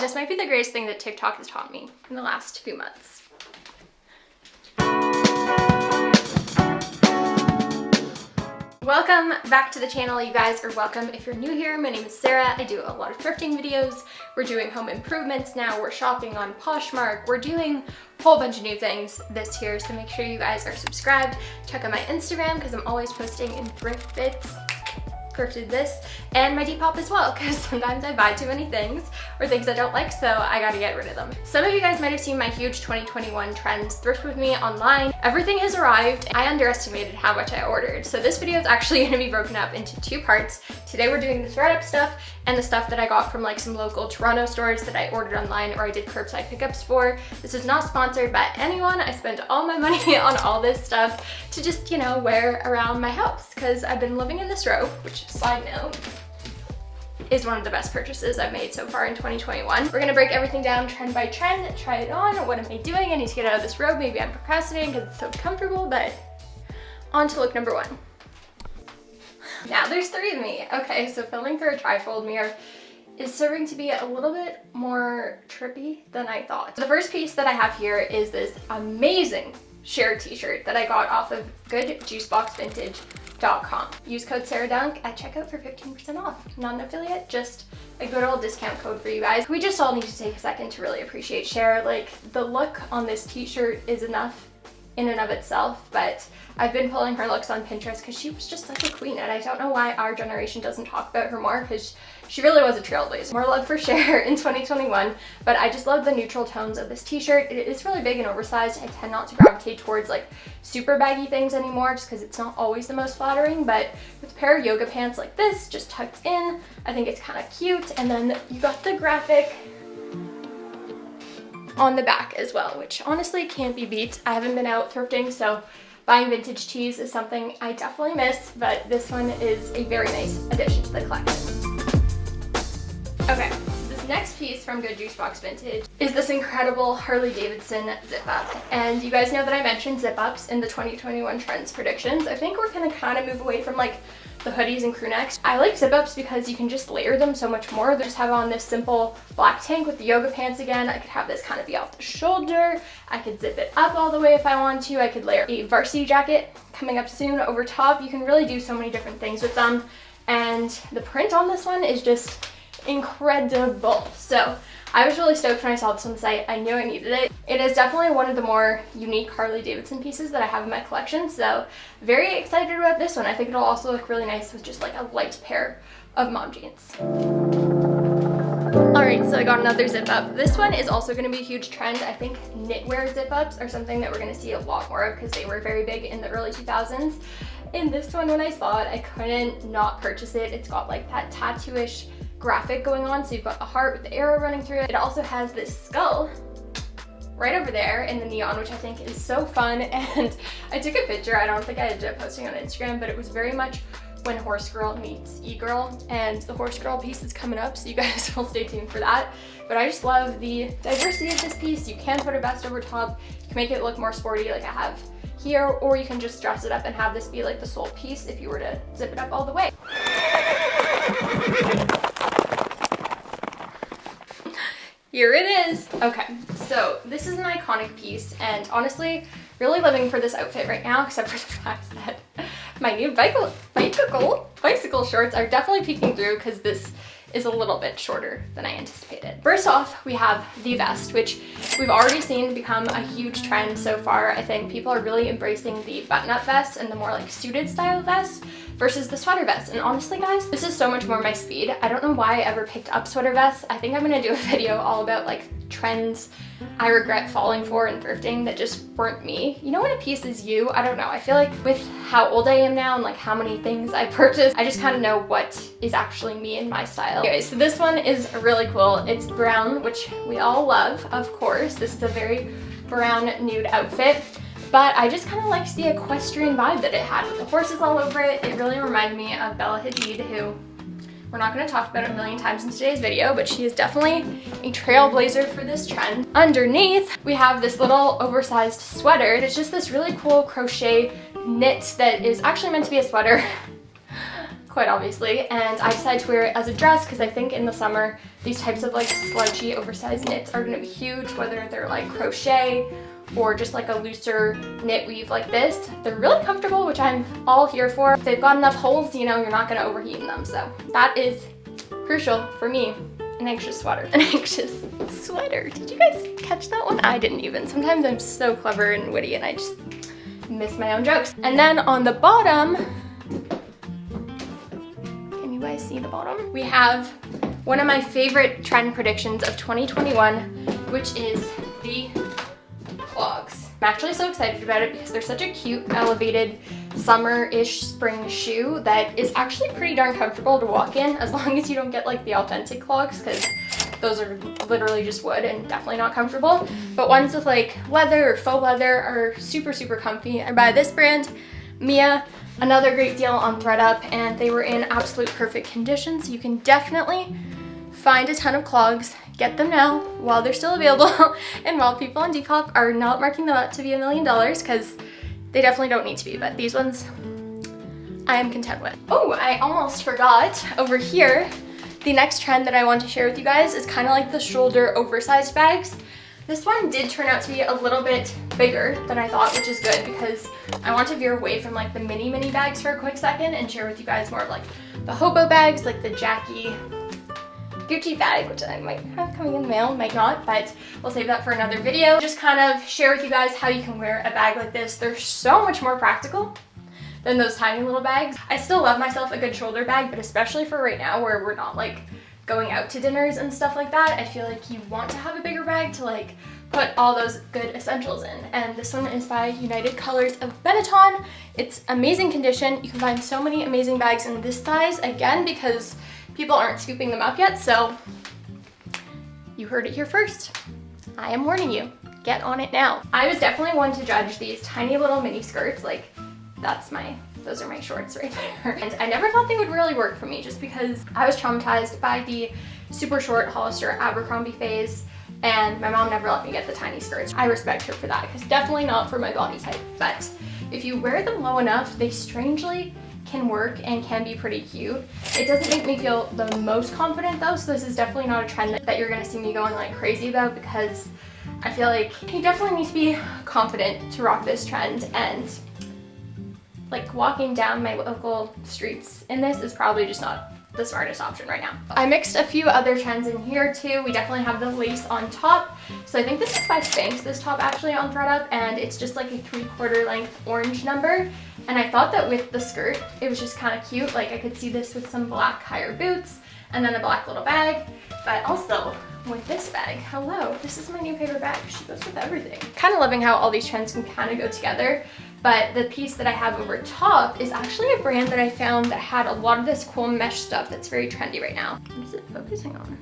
This might be the greatest thing that TikTok has taught me in the last few months. Welcome back to the channel, you guys, or welcome if you're new here. My name is Sarah. I do a lot of thrifting videos. We're doing home improvements now. We're shopping on Poshmark. We're doing a whole bunch of new things this year, so make sure you guys are subscribed. Check out my Instagram because I'm always posting in thrift bits. Thrifted this, and my Depop as well, because sometimes I buy too many things or things I don't like, so I gotta get rid of them. Some of you guys might have seen my huge 2021 trends thrift with me online. Everything has arrived. I underestimated how much I ordered, so this video is actually going to be broken up into two parts. Today we're doing the thread up stuff and the stuff that I got from like some local Toronto stores that I ordered online or I did curbside pickups for. This is not sponsored by anyone. I spent all my money on all this stuff to just, you know, wear around my house because I've been living in this robe, which, side note, is one of the best purchases I've made so far in 2021. We're gonna break everything down trend by trend, try it on. What am I doing? I need to get out of this robe. Maybe I'm procrastinating because it's so comfortable, but on to look number one. Now there's three of me. Okay, so filming through a trifold mirror is serving to be a little bit more trippy than I thought. The first piece that I have here is this amazing sheer t-shirt that I got off of goodjuiceboxvintage.com. Use code SarahDunk at checkout for 15% off. Not an affiliate, just a good old discount code for you guys. We just all need to take a second to really appreciate Cher. Like, the look on this t-shirt is enough in and of itself, but I've been pulling her looks on Pinterest because she was just such a queen, and I don't know why our generation doesn't talk about her more because she really was a trailblazer. More love for Cher in 2021, but I just love the neutral tones of this t-shirt. It is really big and oversized. I tend not to gravitate towards like super baggy things anymore just because it's not always the most flattering, but with a pair of yoga pants like this, just tucked in, I think it's kind of cute. And then you got the graphic on the back as well, which honestly can't be beat. I haven't been out thrifting, so buying vintage tees is something I definitely miss, but this one is a very nice addition to the collection. Okay, so this next piece from Good Juice Box Vintage is this incredible Harley Davidson zip up. And you guys know that I mentioned zip ups in the 2021 trends predictions. I think we're gonna kind of move away from like the hoodies and crew necks. I like zip ups because you can just layer them so much more. They just have on this simple black tank with the yoga pants again. I could have this kind of be off the shoulder. I could zip it up all the way if I want to. I could layer a varsity jacket coming up soon over top. You can really do so many different things with them. And the print on this one is just incredible. So I was really stoked when I saw this on the site. I knew I needed it. It is definitely one of the more unique Harley Davidson pieces that I have in my collection, so very excited about this one. I think it'll also look really nice with just like a light pair of mom jeans. Alright, so I got another zip up. This one is also going to be a huge trend. I think knitwear zip ups are something that we're going to see a lot more of because they were very big in the early 2000s. And this one, when I saw it, I couldn't not purchase it. It's got like that tattoo-ish graphic going on, so you've got the heart with the arrow running through it. It also has this skull right over there in the neon, which I think is so fun, and I took a picture. I don't think I ended up posting on Instagram, but it was very much when Horse Girl meets E-Girl, and the Horse Girl piece is coming up, so you guys will stay tuned for that. But I just love the diversity of this piece. You can put a vest over top, you can make it look more sporty like I have here, or you can just dress it up and have this be like the sole piece if you were to zip it up all the way. Here it is. Okay, so this is an iconic piece, and honestly, really living for this outfit right now, except for the fact that my new bicycle shorts are definitely peeking through because this is a little bit shorter than I anticipated. First off, we have the vest, which we've already seen become a huge trend so far. I think people are really embracing the button-up vest and the more like suited style vest versus the sweater vest. And honestly, guys, this is so much more my speed. I don't know why I ever picked up sweater vests. I think I'm gonna do a video all about like trends I regret falling for in thrifting that just weren't me. You know when a piece is you? I don't know. I feel like with how old I am now and like how many things I purchased, I just kind of know what is actually me and my style. Anyway, so this one is really cool. It's brown, which we all love, of course. This is a very brown nude outfit. But I just kind of liked the equestrian vibe that it had with the horses all over it. It really reminded me of Bella Hadid, who we're not going to talk about it a million times in today's video, but she is definitely a trailblazer for this trend. Underneath, we have this little oversized sweater. It's just this really cool crochet knit that is actually meant to be a sweater. quite obviously, and I decided to wear it as a dress because I think in the summer these types of like slouchy oversized knits are going to be huge, whether they're like crochet or just like a looser knit weave like this. They're really comfortable, which I'm all here for. If they've got enough holes, you know, you're not going to overheat in them, so that is crucial for me. An anxious sweater. An anxious sweater. Did you guys catch that one? I didn't even. Sometimes I'm so clever and witty and I just miss my own jokes. And then on the bottom, can you guys see the bottom? We have one of my favorite trend predictions of 2021, which is the clogs. I'm actually so excited about it because they're such a cute, elevated, summer-ish spring shoe that is actually pretty darn comfortable to walk in, as long as you don't get like the authentic clogs, because those are literally just wood and definitely not comfortable. But ones with like leather or faux leather are super, super comfy. I buy this brand, Mia, another great deal on ThredUp, and they were in absolute perfect condition, so you can definitely find a ton of clogs. Get them now while they're still available and while people on Depop are not marking them up to be $1 million, because they definitely don't need to be, but these ones I am content with. Oh, I almost forgot, over here, the next trend that I want to share with you guys is kind of like the shoulder oversized bags. This one did turn out to be a little bit bigger than I thought, which is good because I want to veer away from like the mini bags for a quick second and share with you guys more of like the hobo bags, like the Jackie Gucci bag, which I might have coming in the mail, might not, but we'll save that for another video. Just kind of share with you guys how you can wear a bag like this. They're so much more practical than those tiny little bags. I still love myself a good shoulder bag, but especially for right now where we're not like going out to dinners and stuff like that, I feel like you want to have a bigger bag to like put all those good essentials in. And this one is by United Colors of Benetton. It's amazing condition. You can find so many amazing bags in this size, again, because people aren't scooping them up yet, so you heard it here first. I am warning you, get on it now. I was definitely one to judge these tiny little mini skirts, like those are my shorts right there. And I never thought they would really work for me just because I was traumatized by the super short Hollister Abercrombie phase, and my mom never let me get the tiny skirts. I respect her for that because definitely not for my body type, but if you wear them low enough, they strangely can work and can be pretty cute. It doesn't make me feel the most confident though, so this is definitely not a trend that you're gonna see me going like crazy about, because I feel like you definitely need to be confident to rock this trend, and like walking down my local streets in this is probably just not the smartest option right now. I mixed a few other trends in here too. We definitely have the lace on top. So I think this is by Spanx, this top actually on ThredUp, and it's just like a 3/4 length orange number. And I thought that with the skirt, it was just kind of cute. Like I could see this with some black higher boots and then a black little bag, but also with this bag. Hello, this is my new favorite bag. She goes with everything. Kind of loving how all these trends can kind of go together. But the piece that I have over top is actually a brand that I found that had a lot of this cool mesh stuff that's very trendy right now. What is it focusing on?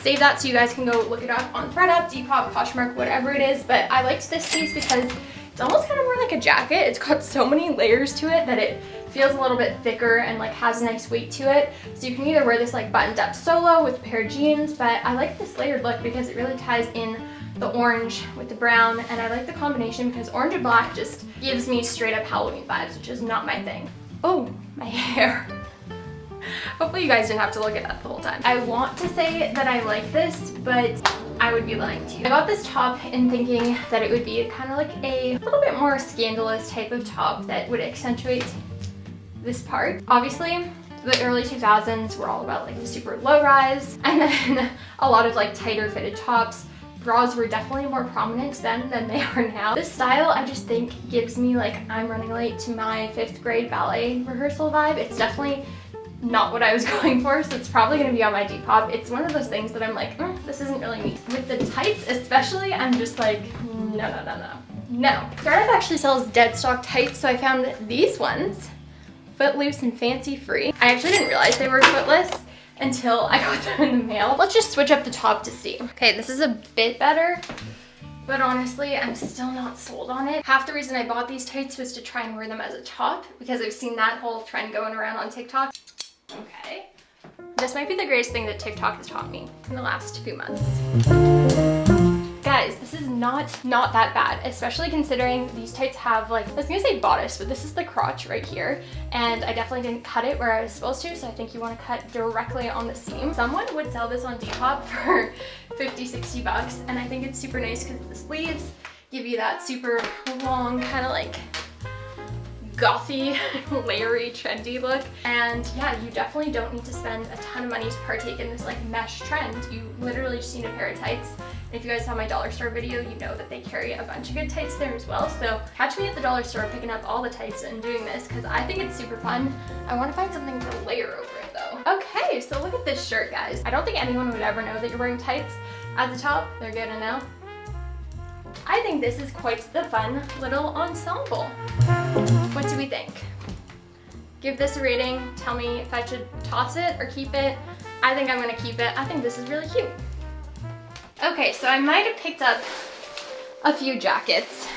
Save that so you guys can go look it up on ThredUp, Depop, Poshmark, whatever it is. But I liked this piece because it's almost kind of more like a jacket. It's got so many layers to it that it feels a little bit thicker and like has a nice weight to it. So you can either wear this like buttoned up solo with a pair of jeans, but I like this layered look because it really ties in the orange with the brown, and I like the combination because orange and black just gives me straight up Halloween vibes, which is not my thing. Oh, my hair. Hopefully you guys didn't have to look at that the whole time. I want to say that I like this, but I would be lying to you. I got this top in thinking that it would be kind of like a little bit more scandalous type of top that would accentuate this part. Obviously, the early 2000s were all about like the super low rise, and then a lot of like tighter fitted tops. Bras were definitely more prominent then than they are now. This style I just think gives me like I'm running late to my 5th grade ballet rehearsal vibe. It's definitely not what I was going for, so it's probably going to be on my Depop. It's one of those things that I'm like, this isn't really me. With the tights especially, I'm just like, no. ThredUp actually sells dead stock tights, so I found these ones, footloose and fancy free. I actually didn't realize they were footless until I got them in the mail. Let's just switch up the top to see. Okay, this is a bit better, but honestly, I'm still not sold on it. Half the reason I bought these tights was to try and wear them as a top because I've seen that whole trend going around on TikTok. Okay. This might be the greatest thing that TikTok has taught me in the last few months. Guys, guys, this is not that bad, especially considering these tights have like, I was gonna say bodice, but this is the crotch right here. And I definitely didn't cut it where I was supposed to, so I think you wanna cut directly on the seam. Someone would sell this on Depop for 50, 60 bucks. And I think it's super nice because the sleeves give you that super long kind of like gothy, layery, trendy look. And yeah, you definitely don't need to spend a ton of money to partake in this like mesh trend. You literally just need a pair of tights. And if you guys saw my dollar store video, you know that they carry a bunch of good tights there as well. So catch me at the dollar store picking up all the tights and doing this because I think it's super fun. I want to find something to layer over it though. Okay, so look at this shirt, guys. I don't think anyone would ever know that you're wearing tights. At the top, they're good to know. I think this is quite the fun little ensemble. What do we think? Give this a rating. Tell me if I should toss it or keep it. I think I'm gonna keep it. I think this is really cute. Okay, so I might have picked up a few jackets.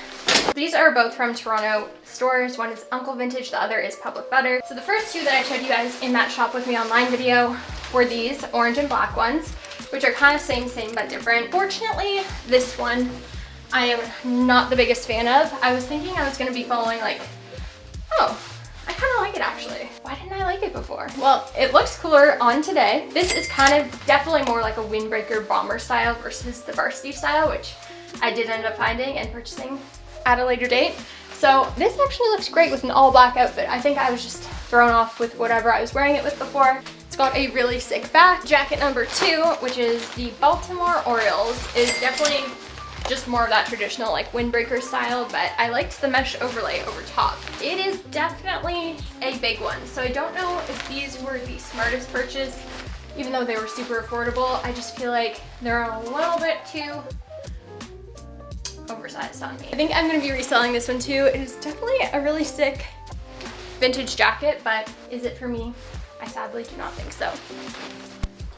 These are both from Toronto stores. One is Uncle Vintage, the other is Public Butter. So the first two that I showed you guys in that shop with me online video were these orange and black ones, which are kind of same but different. Fortunately, this one I am not the biggest fan of. I was thinking I was gonna be following like, oh, I kind of like it actually. Why didn't I like it before? Well, it looks cooler on today. This is kind of definitely more like a windbreaker bomber style versus the varsity style, which I did end up finding and purchasing at a later date. So this actually looks great with an all black outfit. I think I was just thrown off with whatever I was wearing it with before. It's got a really sick back. Jacket number 2, which is the Baltimore Orioles, is definitely just more of that traditional like windbreaker style, but I liked the mesh overlay over top. It is definitely a big one, so I don't know if these were the smartest purchase, even though they were super affordable. I just feel like they're a little bit too oversized on me. I think I'm gonna be reselling this one too. It is definitely a really sick vintage jacket, but is it for me? I sadly do not think so.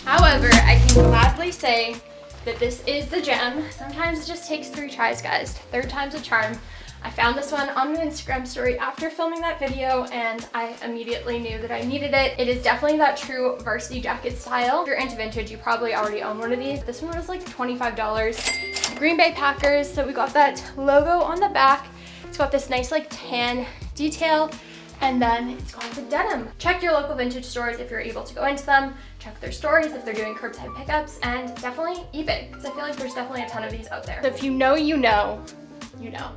However, I can gladly say that this is the gem. Sometimes it just takes 3 tries, guys. 3rd time's a charm. I found this one on an Instagram story after filming that video and I immediately knew that I needed it. It is definitely that true varsity jacket style. If you're into vintage, you probably already own one of these. This one was like $25. Green Bay Packers, so we got that logo on the back. It's got this nice like tan detail, and then it's got the denim. Check your local vintage stores if you're able to go into them. Check their stories if they're doing curbside pickups, and definitely eBay, because I feel like there's definitely a ton of these out there. So if you know, you know, you know.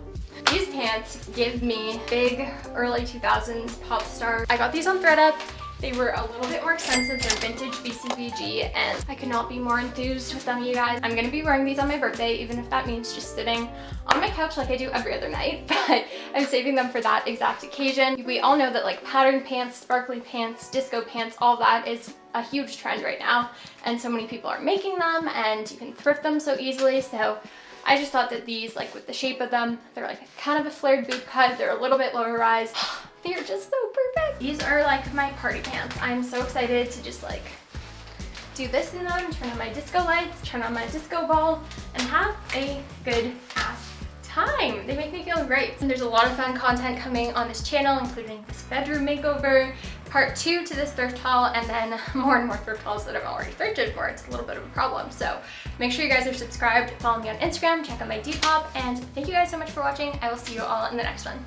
These pants give me big early 2000s pop star. I got these on ThredUp. They were a little bit more expensive. They're vintage BCBG, and I could not be more enthused with them, you guys. I'm gonna be wearing these on my birthday, even if that means just sitting on my couch like I do every other night, but I'm saving them for that exact occasion. We all know that like patterned pants, sparkly pants, disco pants, all that is a huge trend right now, and so many people are making them, and you can thrift them so easily. So I just thought that these, like with the shape of them, they're like kind of a flared boot cut, they're a little bit lower rise. They're just so perfect. These are like my party pants. I'm so excited to just like do this in them, turn on my disco lights, turn on my disco ball, and have a good ass time. They make me feel great. And there's a lot of fun content coming on this channel, including this bedroom makeover, part 2 to this thrift haul, and then more and more thrift hauls that I've already thrifted for. It's a little bit of a problem. So make sure you guys are subscribed, follow me on Instagram, check out my Depop, and thank you guys so much for watching. I will see you all in the next one.